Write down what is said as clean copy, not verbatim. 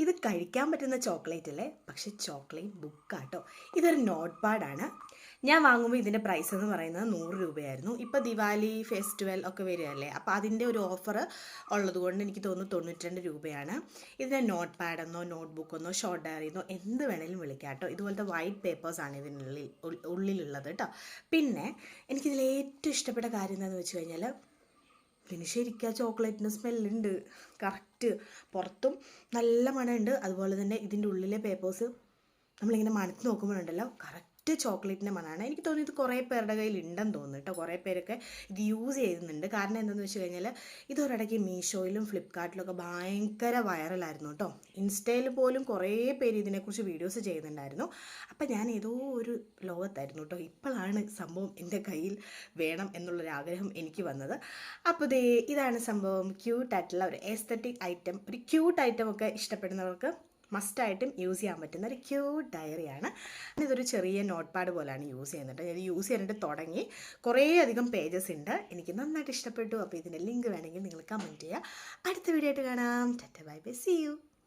ഇത് കഴിക്കാൻ പറ്റുന്ന ചോക്ലേറ്റ് അല്ലേ, പക്ഷെ ചോക്ലേറ്റ് ബുക്കാട്ടോ. ഇതൊരു നോട്ട് പാഡാണ്. ഞാൻ വാങ്ങുമ്പോൾ ഇതിൻ്റെ പ്രൈസ് എന്ന് പറയുന്നത് 100 രൂപയായിരുന്നു. ഇപ്പോൾ ദിവാലി ഫെസ്റ്റിവൽ ഒക്കെ വരികയല്ലേ, അപ്പോൾ അതിൻ്റെ ഒരു ഓഫർ ഉള്ളതുകൊണ്ട് എനിക്ക് തോന്നുന്നു 92 രൂപയാണ്. ഇതിനെ നോട്ട് പാഡെന്നോ നോട്ട് ബുക്കെന്നോ ഷോർട്ട് ഡയറിന്നോ എന്ത് വേണേലും വിളിക്കാം കേട്ടോ. ഇതുപോലത്തെ വൈറ്റ് പേപ്പേഴ്സാണ് ഉള്ളിലുള്ളത് കേട്ടോ. പിന്നെ എനിക്കിതിൽ ഏറ്റവും ഇഷ്ടപ്പെട്ട കാര്യം എന്താണെന്ന് വെച്ച് കഴിഞ്ഞാൽ, പിന്നെ ശരിക്കും ആ ചോക്ലേറ്റിന് സ്മെല്ലുണ്ട്. കറക്റ്റ് പുറത്തും നല്ല മണമുണ്ട്, അതുപോലെ തന്നെ ഇതിൻ്റെ ഉള്ളിലെ പേപ്പേഴ്സ് നമ്മളിങ്ങനെ മണത്ത് നോക്കുമ്പോഴുണ്ടല്ലോ കറക്റ്റ് ചോക്ലേറ്റിൻ്റെ മണമാണ്. എനിക്ക് തോന്നുന്നു ഇത് കുറേ പേരുടെ കയ്യിൽ ഉണ്ടെന്ന് തോന്നുന്നു കേട്ടോ. കുറേ പേരൊക്കെ ഇത് യൂസ് ചെയ്യുന്നുണ്ട്. കാരണം എന്താണെന്ന് വെച്ച് കഴിഞ്ഞാൽ ഇതൊരിടയ്ക്ക് മീഷോയിലും ഫ്ലിപ്കാർട്ടിലൊക്കെ ഭയങ്കര വൈറലായിരുന്നു കേട്ടോ. ഇൻസ്റ്റയിൽ പോലും കുറേ പേര് ഇതിനെക്കുറിച്ച് വീഡിയോസ് ചെയ്യുന്നുണ്ടായിരുന്നു. അപ്പം ഞാൻ ഏതോ ഒരു ലോകത്തായിരുന്നു കേട്ടോ. ഇപ്പോഴാണ് സംഭവം എൻ്റെ കയ്യിൽ വേണം എന്നുള്ളൊരാഗ്രഹം എനിക്ക് വന്നത്. അപ്പോൾ ഇതാണ് സംഭവം. ക്യൂട്ടായിട്ടുള്ള ഒരു എസ്തറ്റിക് ഐറ്റം, ഒരു ക്യൂട്ട് ഐറ്റം ഒക്കെ ഇഷ്ടപ്പെടുന്നവർക്ക് മസ്റ്റായിട്ടും യൂസ് ചെയ്യാൻ പറ്റുന്ന ഒരു ക്യൂട്ട് ഡയറിയാണ്. ഇതൊരു ചെറിയ നോട്ട് പാഡ് പോലെയാണ് യൂസ് ചെയ്യുന്നത്. ഞാൻ യൂസ് ചെയ്യാനായിട്ട് തുടങ്ങി, കുറേ അധികം പേജസ് ഉണ്ട്. എനിക്ക് നന്നായിട്ട് ഇഷ്ടപ്പെട്ടു. അപ്പോൾ ഇതിൻ്റെ ലിങ്ക് വേണമെങ്കിൽ നിങ്ങൾ കമൻറ്റ് ചെയ്യുക. അടുത്ത വീഡിയോ ആയിട്ട് കാണാം. Tata bye bye, see U.